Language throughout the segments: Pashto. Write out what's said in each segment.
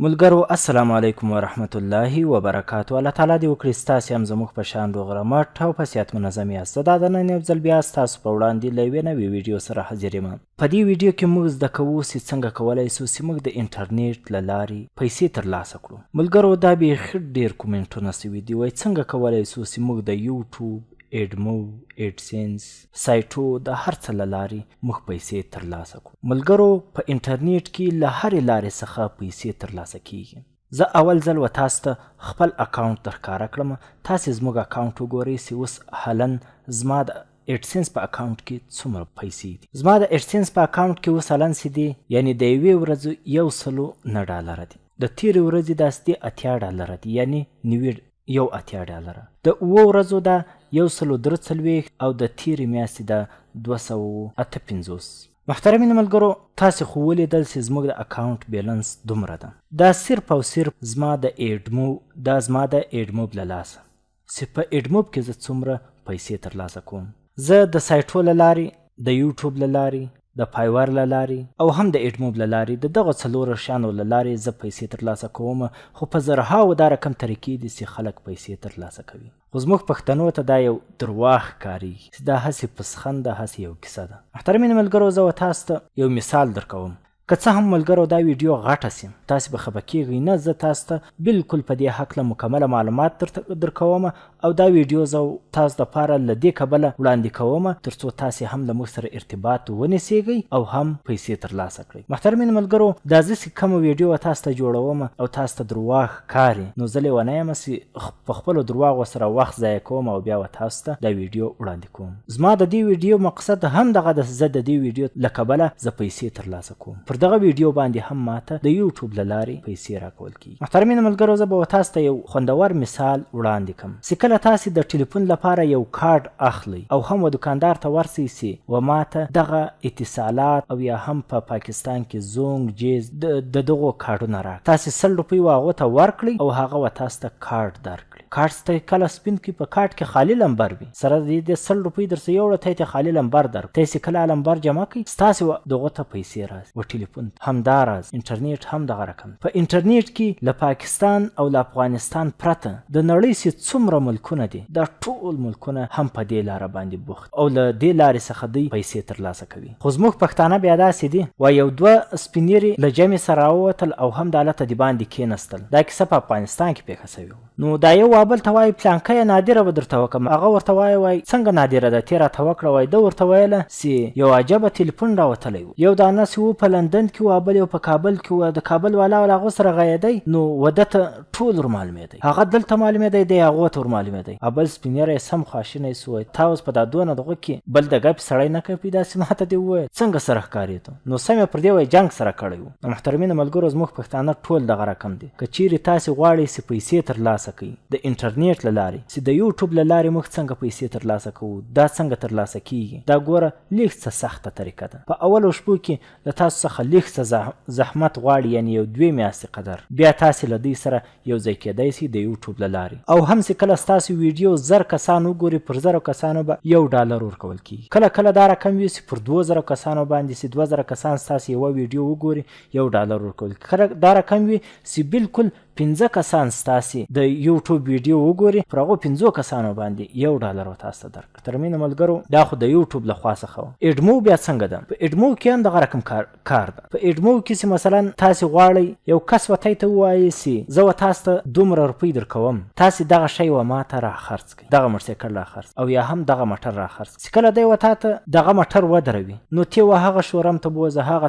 ملګرو السلام علیکم ورحمت الله وبرکاتو. الله تعالی دې وکړي ستاسې هم زموږ په شان روغ رمټ او په صحت منظم یاست. دا د نن یو ځل بیا ستاسو په وړاندې له یوې نوې ویډیو سره حاضر یم. په دې ویډیو کې موږ زده کوو چې څنګه کولی شو چې موږ د انټرنیټ له لارې پیسې ترلاسه کړو. ملګرو دا بیخي ډېر کومنټونه سوي دي، وایي څنګه کولی شو چې موږ د یوټیوب، ایډمو، ایډسنس سایټو د هر څه له لارې موږ پیسې ترلاسه کړو. ملګرو په انټرنیټ کې له هرې لارې څخه پیسې ترلاسه کیږي. زه اول ځل و تاسو ته خپل اکاونټ درښکاره کړم. تاسې زموږ اکاونټ وګورئ چې اوس حالا زما د ایډسنس په اکاونټ کې څومره پیسې دي. زما د ایډسنس په اکاونټ کې اوس حالا چې دي یعنی د یوې ورځې $109 دي. د تېرې ورځې داسې دي $80 دي، یعنی $80. د 7 ورځو دا 143 او د تیرې میاشتې دا 258. محترمینو ملګرو، تاسې خو ولیدل چې زموږ د اکاونټ بیلنس دومره ده. دا صرف او صرف زما د ایډموب له لاسه چې په ایډموب کې زه څومره پیسې ترلاسه کوم. زه د سایټو له لارې، د یوټیوب له لارې، د پایور له لارې او هم د ایډموب له لارې د دغه څلورو شیانو له لارې زه پیسې ترلاسه کوم. خو په زرهاوو دا رقم طریقې دي چې خلک پیسې ترلاسه کوي. خو زموږ پښتنو ته دا یو درواغ ښکارېږي چې دا هسې پسخند ده، هسې یو کیسه ده. محترمینو ملګرو، زه وتاسو ته یو مثال درکوم. که څه هم ملګرو دا ویډیو غټه سي، تاسې به خفه کیږئ نه. زه تاسو ته بالکل په دې هکله مکمله معلومات درکوم او دا ویډیو زه تاسو دپاره له دې کبله وړاندې کوم تر څو تاسې هم له موږ سره ارتباط ونیسئ او هم پیسې ترلاسه کړئ. محترمینو ملګرو، دا زه چې کومه ویډیو تاسو ته جوړوم او تاسو ته درواغ ښکاري، نو زه لیونه یم چې په خپلو درواغو سره وخت ضایع کوم او بیا تاسو ته دا ویډیو وړاندې کوم. زما د دې ویډیو مقصد هم دغه ده، زه د دې ویډیو له کبله زه پیسې ترلاسه کوم. پر دغه ویډیو باندې هم ماته د یوټیوب له لارې پیسې راکول کیږي. محترمینو ملګرو، زه به تاسو ته یو خوندور مثال وړاندې کړم چې کله تاسې د ټلیفون لپاره یو کارډ اخلئ او هم و دکاندار ته ورسئ چې و ماته دغه اتصالات او یا هم په پاکستان کې زونګ، جیز د دغو کارډونه راکړئ. تاسې $100 و هغو ته ورکړئ او هغه و تاسو ته کارډ درکړي. کارډ ته کله سپین کړي، په کارډ کې خالي لمبر وي، سره د $100 درڅه یوړه ته یې خالي لمبر درکړي. تاسې کله لمبر جمع کړئ، ستاسې دغو ته پیسې راځي. و ټلیفون همداراز انټرنیټ هم دغه رقم. په انټرنیټ کې له پاکستان او له افغانستان پرته د نړۍ چې څومره ملکونه دي، دا ټول ملکونه هم په دې لاره باندې بوخت او له دې لارې څخه دوی پیسې ترلاسه کوي. خو زموږ پښتانه بیا داسې دي، و یو 2 سپینیرې له جمع سره راووتل او هم د هلته د باندې کېنستل. دا کیسه په افغانستان کې پیښه سوې وه. نو دا یو بل ته وایي پلانکه یې نادره به درته وکړم. هغه ورته وایي څنګه نادره ده، تې راته وکړه. وایي ده ورته ویله چې یو عجبه تلیفون راوتلی و، یو دانه چې و په لندن کې و، بل یو په کابل کې و. د کابل والا ول هغو سره غیدی، نو و ده ته ټول ور معلومېدی، هغه دلته معلومېدی، دی هغو ته ور معلومېدی. بل سپینیری سم خواشینی سو، وایي تا اوس په دا دونه دغه کې بل د ګپ سړی نه کوي، داسې ماته دې وویل څنګه سره ښکارېده. نو سم یې پر دې وایي جنګ سره کړی و. نو محترمینو ملګرو، زموږ پښتانه ټول دغه رقم دي. که چیرې تاسې غواړئ چې پیسې ترلاسه کړئ د انټرنیټ له لارې، چې د یوټیوب له لارې موږ څنګه پیسې ترلاسه کوو، دا څنګه ترلاسه کیږي، دا ګوره لږ څه سخته طریقه ده. په اولو شپو کې له تاسو څخه لږ څه زحمت غواړي، یعنی یو 2 میاشتې قدر، بیا تاسې له دوی سره یو ځای کېدی سي د یوټیوب له لارې. او هم چې کله ستاسو ویډیو 1000 کسان وګوري، پر 1000 کسانو به $1 ورکول کیږي. کله کله دا رقم وي چې پر 2000 کسانو باندې چې 2000 کسان ستاسو یوه ویډیو وګوري $1 ورکول کیږي. کله دا رقم وي چې بالکل 15 کسان ستاسې د یوټیوب ویډیو وګوري، پر هغو 15 کسانو باندې $1 تاسو ته درکړي. ترمینو ملګرو، دا خو د یوټیوب له خوا څخه و. ایډمو بیا څنګه ده؟ په ایډمو کې هم دغه رقم کار ده. په ایډمو کې چې مثلا تاسې غواړئ یو کس وتی ته ووایي چې زه و تاسو ته $2 درکوم، تاسې دغه شی و ما ته راخرڅ کړئ، دغه موټرسایکل راخرڅ او یا هم دغه موټر راخرڅ. چې کله دی و تا ته دغه موټر ودروي، نو تی و هغه شورم ته بوځه، هغه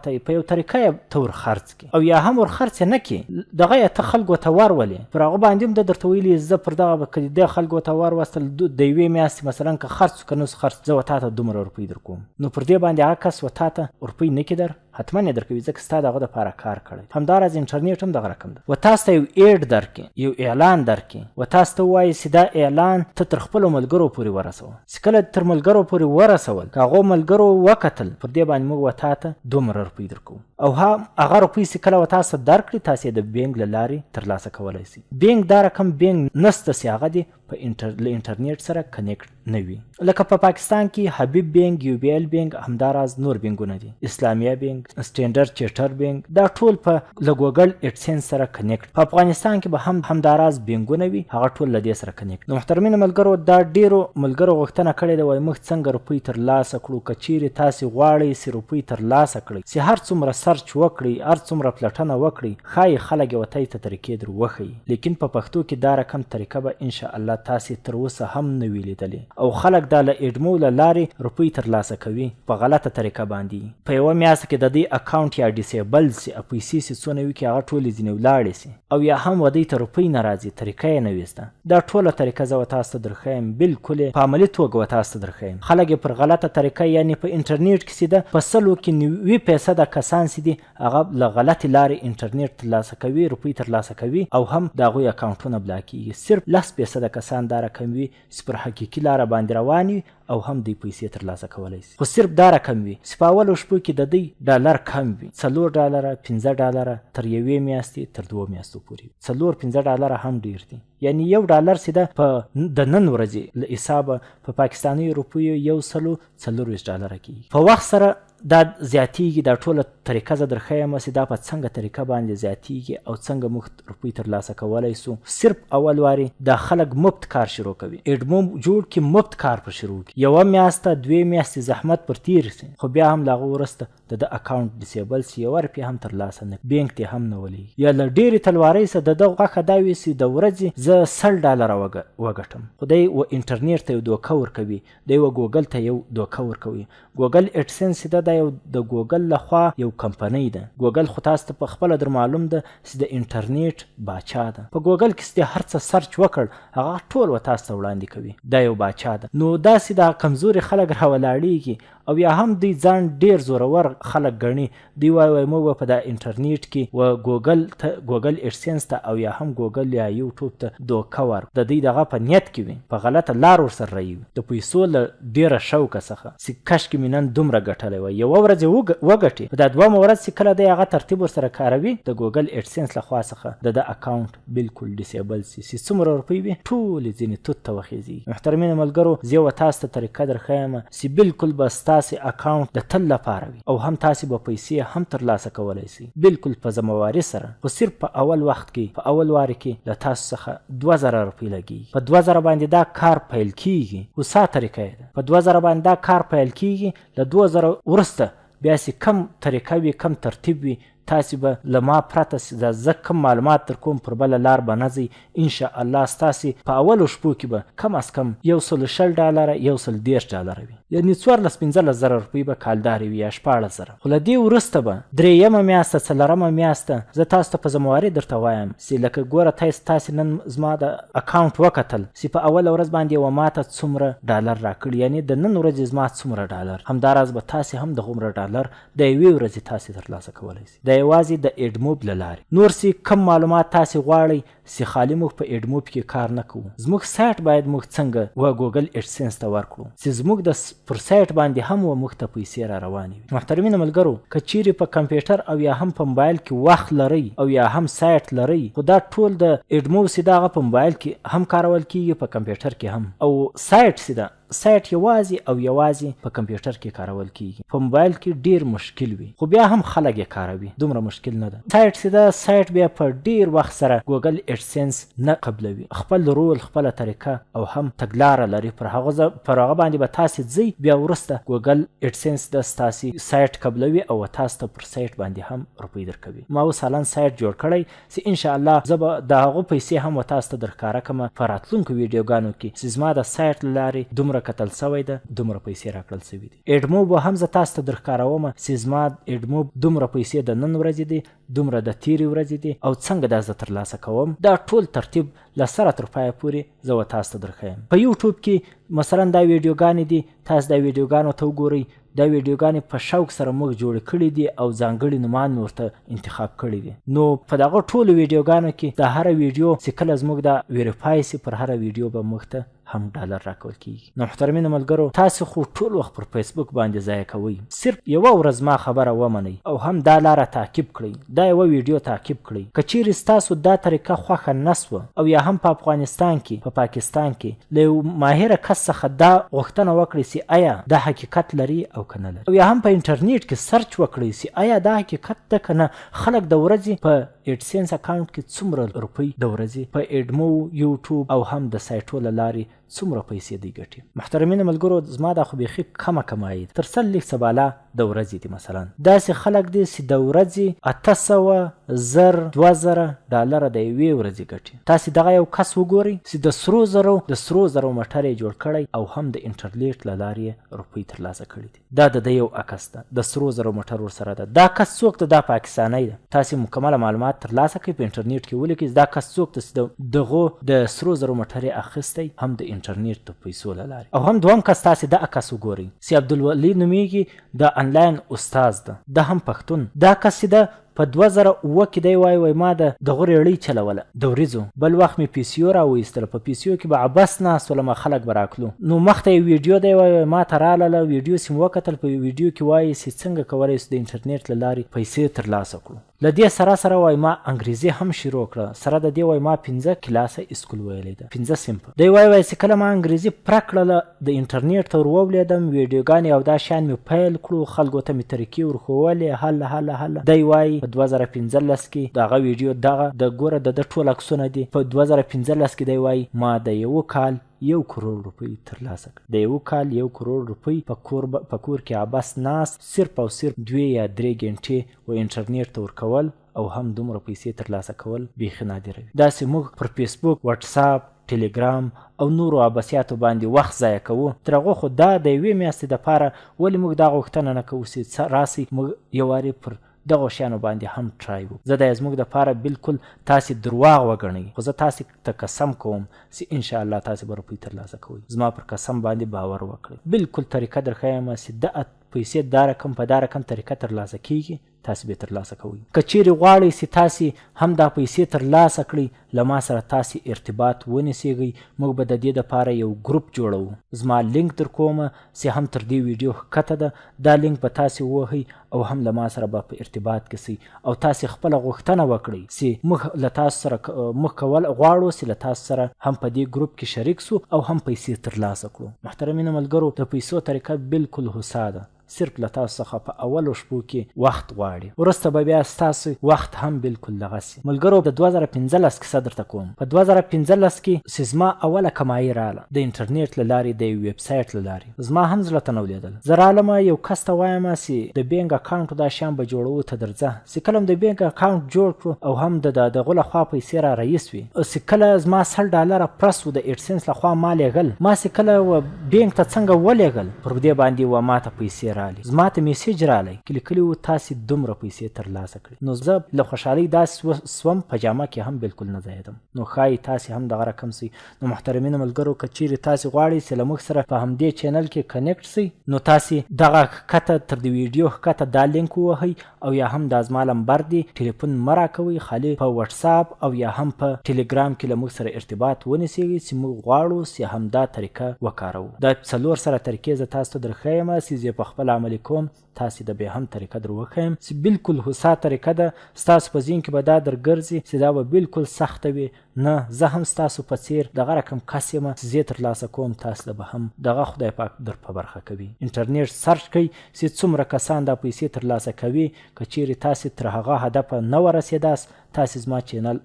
ته په یو طریقه یې ته ورخرڅ کړي او یا هم ورخرڅ یې نه کړي، دغه یې ته خلکو ته ورولې. پر هغه باندې هم ده درته ویلي زه پر دغه که د خلکو ته وروستل د یوې میاشتې مثلا که خرڅ که نوس خرڅ، زه و تا ته $2 در کوم. نو پر دې باندې هغه کس و تا ته روپۍ نه کړي در، حتما یې درکوي، ځکه ستا دغه دپاره کار کړی. همداراز انټرنیټ هم دغه رقم ده. و تاسو ته یو ایډ درکړي، یو اعلان درکړي، و تاسو ته ووایي چې دا اعلان ته تر خپلو ملګرو پورې ورسوه. چې کله تر ملګرو پورې ورسول، که هغو ملګرو وکتل، پر دې باندې موږ و تا ته $2 درکوو. او هغه روپۍ چې کله و تاسو درکړي، تاسې د بینک له لارې ترلاسه کولی شئ. بینک دا رقم بینک نسته چې هغه دې په انټرنیټ سره کنیکټ نه وي. لکه په پاکستان کې حبیب بینک، UBL بینک، همداراز نور بینکونه دي، اسلامیه بینک، سټینډرډ چارټر بینک، دا ټول په له ګوګل اډسنس سره کنیکټ. په افغانستان کې به همداراز بینکونه وي، هغه ټول له دې سره کنیکټ. نو محترمینو ملګرو، دا ډیرو ملګرو غوښتنه کړې ده وایي موږ څنګه روپۍ ترلاسه کړو. که چیرې تاسې غواړئ چې روپۍ ترلاسه کړئ، چې هر څومره سرچ وکړئ، هر څومره پلټنه وکړئ، ښایي خلک یې ورته طریقې در وښیي. لیکن په پښتو کې دا رقم طریقه به انشاءالله تاسې تر اوسه هم نه وي لیدلې، او خلک دا له اډمو له لارې روپۍ ترلاسه کوي په غلطه طریقه باندې. په یوه میاشت کې د دې اکاونټ یا ډیسیبل سي، پیسې چې څونه وي کې هغه ټولې ځینې ولاړې سي، او یا هم ودې ته روپۍ نه راځي، طریقه یې نه ویسته. دا ټوله طریقه زه تاسو ته درښیم، بالکل یې په عملي توګه تاسو ته درښیم. خلک یې پر غلطه طریقه یعنې په انټرنیټ کې سیده په 100 کې 90% کسان چې دي هغه له غلطې لارې انټرنیټ ترلاسه کوي، روپۍ ترلاسه کوي، او هم د هغوی اکاونټونه بلاکیږي. صرف 10% کسان دا رقم وي چې پر حقیقي لاره باندې روان وي او هم دوی پیسې ترلاسه کولی شي. خو صرف دا رقم وي چې په اولو شپو کې د دوی ډالر کم وي، $4 $5 تر 1 میاشتې تر 2 میاشتو پورې. $4-5 هم ډیر دي، یعنی $1 سیده په د نن ورځې له حسابه په پاکستاني روپیو $144 کېږي. په وخت سره دا زیاتیږي. دا ټوله طریقه زه درښیم چې دا په څنګه طریقه باندې زیاتیږي او څنګه موږ روپۍ ترلاسه کولی سو. صرف اول واري دا خلک مفت کار شروع کوي، اډمو جوړ کړي، مفت کار پر شروع کړي، 1 میاشته 2 میاشتې زحمت پر تیر سي، خو بیا هم له هغه وروسته د اکاونټ ډیسیبل سي، 1 روپۍ هم ترلاسه نه، بینک ته هم نه ولېږي. یا له ډېرې تلوارۍ سره د دغه غوښه دا وي چې د ورځې زه $100 وګټم، خو دی و انټرنیټ ته یو دوکه ورکوي، دی و ګوګل ته یو دوکه ورکوي. ګوګل اډسنس دا یو د ګوګل لخوا یو کمپنۍ ده. ګوګل خو تاسو ته په خپله در معلوم ده چې د انټرنیټ باچا ده. په ګوګل کې چې هر څه سرچ وکړ هغه ټول و تاسو ته وړاندې کوي. دا یو باچا ده. نو داسې دا کمزوري خلک راولاړېږي او یا هم دوی ځان ډیر زورور خلک ګڼي. دوی وایي موږ په دا انټرنیټ کې و ګوګل اډسنس ته او یا هم ګوګل یا یوټیوب ته دوکه ورکړو. د دوی دغه په نیت کې وي، په غلطه لار ورسره رایي، د پیسو له ډیره شوقه څخه چې کشکې مې نن دومره ګټلی وای، یوه ورځ وګټي، په دا 2مه ورځ چې کله دی هغه ترتیب ورسره کاروي د ګوګل اډسنس لخوا څخه د اکاونټ بالکل ډیسیبل سي، چې څومره روپۍ وي ټولې ځینې توت ته وخېږي. محترمینو ملګرو، زه یوه تاسو ته طریقه درښیم چې بالکل به ستاسې اکاونټ د تل لپاره وي او هم تاسې به پیسې هم ترلاسه کولی شئ بالکل په ذمهواري سره. خو صرف په اول وخت کې، په اول واري کې له تاسو څخه 2000 روپۍ لګېږي. په 2000 باندې دا کار پیل کېږي. خو څه طریقه یې ده؟ په 2000 باندې دا کار پیل کېږي. له 2000 وروسته بیا چې کم طریقه وي، کم ترتیب وي، تاسې به له ما پرته زه کم معلومات در کوم پر بله لار به نه ځئ. انشاءالله ستاسې په اولو شپو کې به کم از کم $120 $130 وي، یعنې 14-15 روپۍ به کالدارې وي یا 16,000. خو له دې وروسته به 3مه میاشته 4مه میاشته زه تاسو ته په ذمهواري درته وایم چې لکه ګوره تاسې نن زما د اکاونټ وکتل چې په اوله ورځ باندې یوه ماته څومره ډالر راکړي، یعنې د نن ورځې زما څومره ډالر، همداراز به تاسې هم دغومره ډالر د یوې ورځې تاسې ترلاسه کولی شئ. یوازې د اډموب له لارې. نور سي کم معلومات تاسې غواړئ چې خالي موږ په اډموب کې کار نه کوو. زموږ سایټ باید موږ څنګه و ګوګل اډسنس ته ورکړو چې زموږ د پر سایټ باندې هم و موږ ته پیسې را روانې وي. محترمینو ملګرو، که چیرې په کمپیوټر او یا هم په موبایل کې وخت لرئ او یا هم سایټ لرئ، خو دا ټول د اډموب سي دغه په موبایل کې هم کارول کېږي، په کمپیوټر کې هم، او سایټ سي ده سایټ یوازې په کمپیوټر کې کارول کېږي. په موبایل کې ډیر مشکل وي، خو بیا هم خلک یې کاروي، دومره مشکل نه ده. سایټ سي ده سایټ بیا په ډیر وخت سره ګوګل اډسنس نه قبلوي. خپل رول، خپله طریقه او هم تګلاره لري. پر هغه باندې به تاسې ځئ، بیا وروسته ګوګل اډسنس د ستاسې سایټ قبلوي او تاسو ته پر سایټ باندې هم روپۍ درکوي. ما اوس حالا سایټ جوړ کړی چې انشاءالله زه به د هغو پیسې هم تاسو ته درښکاره کړم په راتلونکو ویډیوګانو کې چې زما د سایټ له لارې دومره کتل سوی ده، دومره پیسې راکړل سوي دي. اډموب به هم زه تاسو ته درښکاروم چې زما اډموب دومره پیسې د نن ورځې دي، دومره د تیرې ورځې دي او څنګه دا زه ترلاسه کوم. دا ټول ترتیب له سره تر پایه پورې زه تاسو ته درښیم. په یوټیوب کې مثلا دا ویډیوګانې دي، تاسو دا ویډیوګانو ته وګورئ. دا ویډیوګانې په شوق سره موږ جوړې کړي دي او ځانګړي نومان مې ورته انتخاب کړي دي. نو په دغه ټولو ویډیوګانو کې د هره ویډیو چې کله زموږ دا ویریفای سي، پر هره ویډیو به موږ ته هم ډالر راکول کیږي. نو محترمینو ملګرو تاسو خو ټول وخت پر فیسبوک باندې ضایع کوئ، صرف یوه ورځ ما خبره ومنئ او هم دا لاره تعقیب کړئ، دا یوه ویډیو تعقیب کړئ. که چیرې ستاسو دا طریقه خوښه نه سوه او یا هم په افغانستان کې په پاکستان کې له یو ماهره کس څخه دا غوښتنه وکړئ چې آیا دا حقیقت لري او که نه لري، او یا هم په انټرنیټ کې سرچ وکړئ چې آیا دا حقیقت ده که نه. خلک د ورځې په ایډسنس اکاونټ کې څومره روپۍ د ورځې په ایډمو، یوټیوب او هم د سایټو له لارې څومره پیسې دی ګټي. محترمینو ملګرو زما دا خو بیخي کمه عاید تر 100 سواله د ورځې دي. مثلا داسې خلک دي چې د ورځې 800 زر 2000 ډالر د یوې ورځې ګټي. تاسې دغه یو کس وګورئ چې د سرو زرو موټر یې جوړ کړی او هم د انټرنیټ له لارې روپۍ ترلاسه کړي دي. دا د یو عکس ده، د سرو زرو موټر ورسره ده. دا کس څوک ده؟ دا پاکستانی ده. تاسې مکمله معلومات ترلاسه کړئ په انټرنیټ کې ولیکئ دا کس څوک ده چې دغه د سرو زرو موټر یې اخیستی هم د انټرنیټ د پیسو له لارې. او هم دویم کس تاسې دا عکس وګورئ چې عبدالولي نومیږي، د انلاین استاد ده، ده هم پښتون. دا کس چې ده په 2009 کې دی وای ما د دغه ریړۍ چلوله د وریځو، بل وخت مې پیسیو راویستله، په پیسیو کې به عبس ناست ولم خلک به راتلو. نو مخته یې ویډیو دی وای ما ته راغله، ویډیو سې مې وکتل، په ویډیو کې وایي چې څنګه کولی شو د انټرنیټ له لارې پیسې ترلاسه کړو. له دې سره وای ما انګریزي هم شروع کړه، سره د دې وای ما 15 کلاسه اسکول ویلی ده، 15 صنفه. دی وای چې کله ما انګریزي پره کړله د انټرنیټ ته ورولېدم، ویډیوګانې او دا شیان مې پیل کړو، خلکو ته مې طریقې ورښولې. هله دی وای په 2015 کې دغه ویډیو دغه د ګوره د ټول عکسونه دي. په 2015 کې دی وای ما د یو کال 1 کروڑ روپۍ ترلاسه کړ. د یو کال 1 کروڑ روپۍ په کور کې عباس ناست، صرف او صرف 2 یا 3 غنټې و انټرنیټ ته ورکول او هم دومره پیسې ترلاسه کول بیخي نادره وي. داسې موږ پر فیسبوک، واتساپ، ټلګرام او نورو عباسیاتو باندې وخت ضایع کوو. تر هغه خو دا د یوې میاشتې دپاره ولې موږ دا غوښتنه نه کوو چې راسئ موږ یو وارې پر دغه شیانو باندې هم ټرای وو. زه دا زموږ دپاره بالکل تاسې درواغ وګڼئ، خو زه تاسې ته قسم کوم چې انشاءالله تاسې به روپۍ ترلاسه کوئ. زما پر قسم باندې باور وکړئ. بالکل طریقه درښیم چې د پیسې دا رقم په دا رقم طریقه ترلاسه کیږي، تاسې به ترلاسه کوئ. که چیرې غواړئ چې تاسې هم دا پیسې ترلاسه کړئ، له ما سره تاسې ارتباط ونیسئ. موږ به د دې دپاره یو ګروپ جوړوو. زما لینک در کومه چې هم تر دې ویډیو ښکته ده، دا لینک به تاسې ووهئ او هم له ما سره به په ارتباط کې سئ او تاسې خپله غوښتنه وکړئ چې موږ له تاسو سره موږ کول غواړو چې له تاسو سره هم په دې ګروپ کې شریک سو او هم پیسې ترلاسه کړو. محترمینو ملګرو د پیسو طریقه بالکل هوسا ده، صرف له تاسو څخه په اولو شپو کې وخت غواړي، وروسته به بیا ستاسو وخت هم بالکل دغسې. ملګرو د 2015 کیسه درته کوم. په 2015 کې چې زما اوله کمایي راغله د انټرنیټ له لارې، د یو ویب سایټ له لارې، زما هم زړه ته نه ولېدل. زه رالم یو کس ته وایم چې د بینک اکاونټ دا شیان به جوړوو ته درځه. چې کله د بینک اکاونټ جوړ کړو او هم د دغه لخوا پیسې را رئیس وي، چې کله زما 100 ډالره پرس و د ایډسنس لخوا ما لیږل، ما چې کله بینک ته څنګه ولېږل پر دې باندې و ما ته پیسې راغلې. زما ته میسیج راغلی کې لیکلي وو تاسې دومره پیسې ترلاسه کړئ. نو زه له خوشحالۍ داسې سوم، په جامه کې هم بالکل نه ځایېدم. نو ښایي تاسې هم دغه رقم سئ. نو محترمینو ملګرو که چیرې تاسې غواړئ چې له موږ سره په همدې چینل کې کنیکټ سئ، نو تاسې دغه ښکته تر د ویډیو ښکته دا لینک ووهئ او یا هم دا زما نمبر دی، ټلیفون مه راکوئ، خالي په واتساپ او یا هم په ټلګرام کې له موږ سره ارتباط ونیسئ چې موږ غواړو چې همدا طریقه وکاروو. دا 4 سره طریقې زه تاسو ته درښیم چې زه په خپل عملي کوم، تاسې د بیا هم طریقه در وښیم چې بالکل هوسا طریقه ده. ستاسو په ذهن کې به دا درګرځي چې دا به بالکل سخته وي. نه، زه هم ستاسو په څیر دغه رقم کس یم چې زه ترلاسه کوم، تاسو له به هم دغه خدای پاک در په برخه کوي. انټرنیټ سرچ کوئ چې څومره کسان دا پیسې ترلاسه کوي. که چیرې تاسې تر هغه هدفه نه ورسېداست، تاسې زما چینل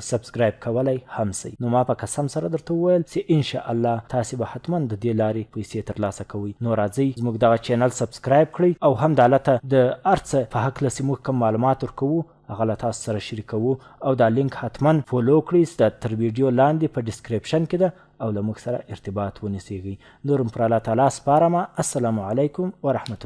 سبسکرایب کولی هم سئ. نو ما په قسم سره درته وویل چې انشاءالله تاسې به حتما د دې لارې پیسې ترلاسه کوئ. نو راځئ زموږ دغه چینل سبسکرایب کړئ او هم د هلته د هر څه په هکله چې موږ کوم معلومات ورکوو هغه له تاسو سره شریکوو او دا لینک حتما فولو کړئ. دا تر ویډیو لاندې په ډسکریپشن کې ده او له موږ سره ارتباط ونیسئ. نور هم پر الله تعالی سپارم. السلام علیکم ورحمة الله.